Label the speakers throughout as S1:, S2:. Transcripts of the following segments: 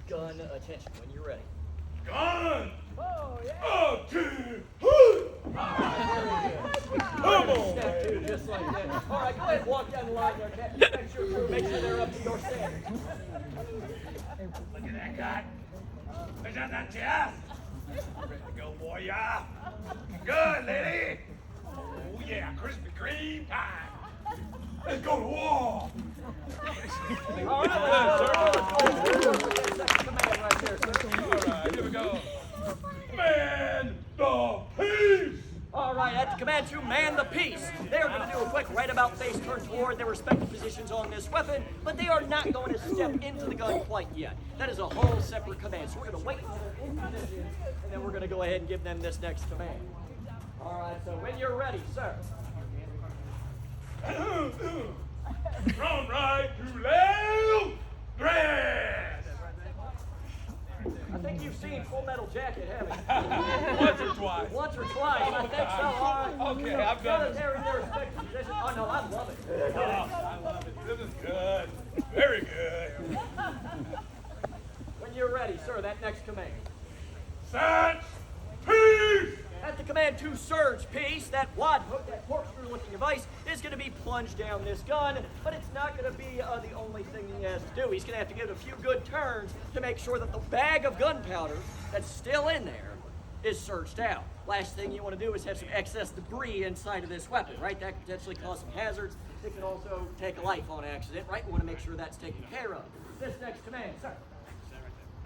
S1: gun attention when you're ready.
S2: Gun!
S1: Oh, yeah.
S2: Oh, two,
S1: Come on, step two, just like that. All right, go ahead and walk down the line there, Captain. Make sure they're up to your standards.
S2: Look at that gun. Is that chest? Ready to go, boy, yeah? Good, lady. Oh, yeah, Krispy Kreme pie. Let's go to war.
S1: All right, command right there, sir.
S2: All right, here we go. Man the peace.
S1: All right, at the command to man the piece. They are going to do a quick right about face turn toward their respective positions on this weapon, but they are not going to step into the gun quite yet. That is a whole separate command. So we're going to wait until they're in position, and then we're going to go ahead and give them this next command. All right, so when you're ready, sir.
S2: From right to left, dress.
S1: I think you've seen Full Metal Jacket, haven't you?
S2: Once or twice.
S1: Once or twice, I think so. All right.
S2: Okay, I've done it.
S1: They're in their respective position. Oh, no, I love it.
S2: Oh, I love it. This is good. Very good.
S1: When you're ready, sir, that next command.
S2: Search, peace.
S1: At the command to surge piece, that wad hook, that corkscrew looking device, is going to be plunged down this gun, but it's not going to be the only thing he has to do. He's going to have to give it a few good turns to make sure that the bag of gunpowder that's still in there is searched out. Last thing you want to do is have some excess debris inside of this weapon, right? That could potentially cause some hazards. It could also take a life on accident, right? We want to make sure that's taken care of. This next command, sir.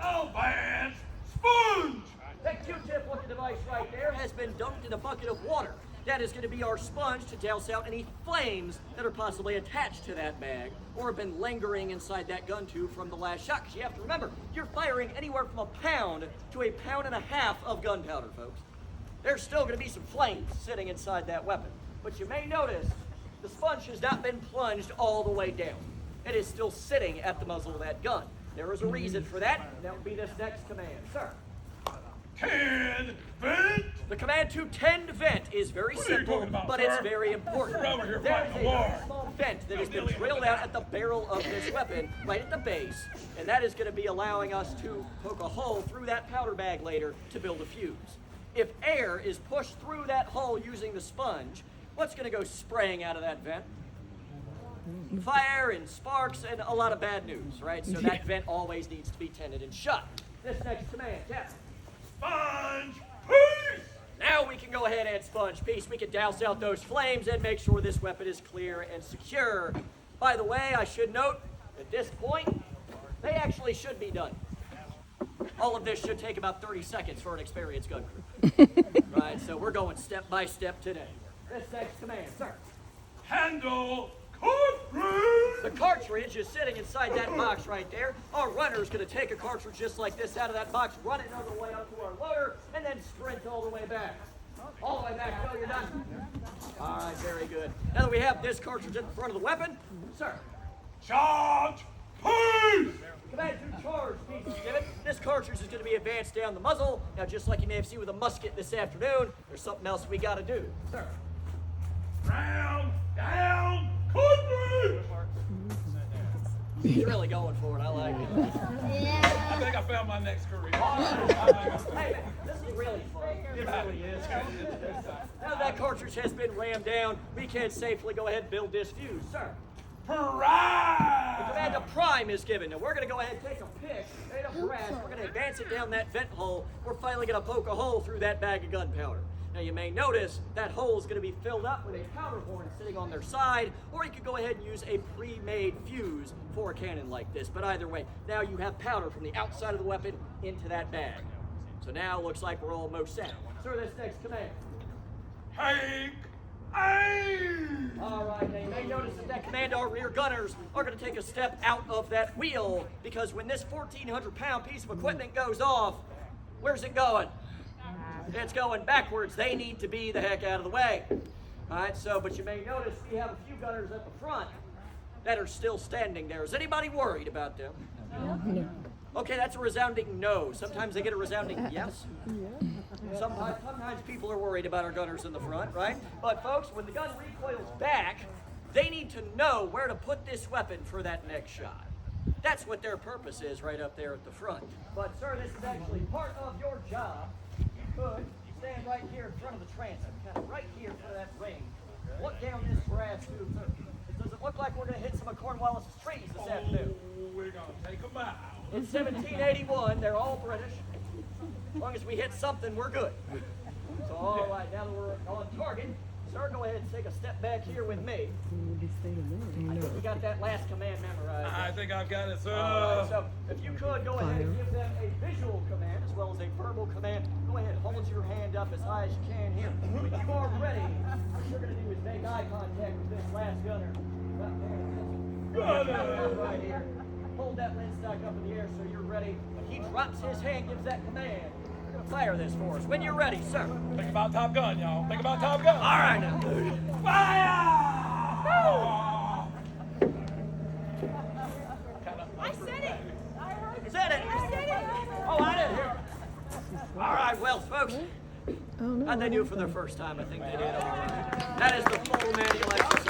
S2: Albans, sponge.
S1: That Q-tip looking device right there has been dunked in a bucket of water. That is going to be our sponge to douse out any flames that are possibly attached to that bag or have been lingering inside that gun tube from the last shot. Because you have to remember, you're firing anywhere from a pound to a pound and a half of gunpowder, folks. There's still going to be some flames sitting inside that weapon. But you may notice the sponge has not been plunged all the way down. It is still sitting at the muzzle of that gun. There is a reason for that, and that would be this next command. Sir.
S2: Tend vent.
S1: The command to tend vent is very
S2: What are you
S1: simple,
S2: talking about,
S1: but
S2: sir?
S1: it's very important.
S2: We're over here
S1: There
S2: fighting
S1: is
S2: a war.
S1: very small vent that has been drilled out at the barrel of this weapon, right at the base, and that is going to be allowing us to poke a hole through that powder bag later to build a fuse. If air is pushed through that hole using the sponge, what's going to go spraying out of that vent? Fire and sparks and a lot of bad news, right? So that vent always needs to be tended and shut. This next command, Captain.
S2: Sponge, peace.
S1: Now we can go ahead and sponge piece. We can douse out those flames and make sure this weapon is clear and secure. By the way, I should note, at this point, they actually should be done. All of this should take about 30 seconds for an experienced gun crew. Right, so we're going step by step today. This next command, sir.
S2: Handle, cartridge.
S1: The cartridge is sitting inside that box right there. Our runner is going to take a cartridge just like this out of that box, run it all the way up to our loader, and then sprint all the way back. All the way back until you're done. All right, very good. Now that we have this cartridge in the front of the weapon, sir.
S2: Charge, peace.
S1: Command to charge, piece you give it. This cartridge is going to be advanced down the muzzle. Now, just like you may have seen with a musket this afternoon, there's something else we got to do. Sir.
S2: Round, down, cartridge.
S1: He's really going for it. I like it.
S2: I think I found my next career.
S1: Hey, man, this is really fun. It really is. Now that cartridge has been rammed down, we can safely go ahead and build this fuse. Sir. The
S2: Prime.
S1: command to prime is given. Now we're going to go ahead and take a pick made of brass. We're going to advance it down that vent hole. We're finally going to poke a hole through that bag of gunpowder. Now you may notice that hole is going to be filled up with a powder horn sitting on their side, or you could go ahead and use a pre-made fuse for a cannon like this. But either way, now you have powder from the outside of the weapon into that bag. So now it looks like we're almost set. Sir, this next command.
S2: Take aim.
S1: All right, now you may notice that command, our rear gunners are going to take a step out of that wheel, because when this 1,400-pound piece of equipment goes off, where's it going? It's going backwards. They need to be the heck out of the way. All right, so, but you may notice we have a few gunners at the front that are still standing there. Is anybody worried about them?
S3: No.
S1: Okay, that's a resounding no. Sometimes they get a resounding yes. Sometimes people are worried about our gunners in the front, right? But folks, when the gun recoils back, they need to know where to put this weapon for that next shot. That's what their purpose is right up there at the front. But sir, this is actually part of your job. You could stand right here in front of the transom, kind of right here for that ring. Look down this grass tube. It doesn't look like we're going to hit some of Cornwallis' trees this afternoon.
S2: We're gonna take them out.
S1: It's 1781. They're all British. As long as we hit something, we're good. So all right, now that we're on target, sir, go ahead and take a step back here with me. I think we got that last command memorized.
S2: I think I've got it, sir.
S1: All right, so if you could go ahead and give them a visual command as well as a verbal command, go ahead and hold your hand up as high as you can here. When you are ready, what you're going to do is make eye contact with this last gunner. Right here. Hold that linstock up in the air so you're ready. When he drops his hand, gives that command, you're going to fire this for us. When you're ready, sir.
S2: Think about Top Gun, y'all. Think about Top Gun.
S1: All right now.
S2: Fire!
S3: I said it. I heard
S1: Is that it?
S3: I said it.
S1: Oh, I didn't hear it. All right, well, folks. How'd they do for their first time? I think they did all right. That is the full manual exercise.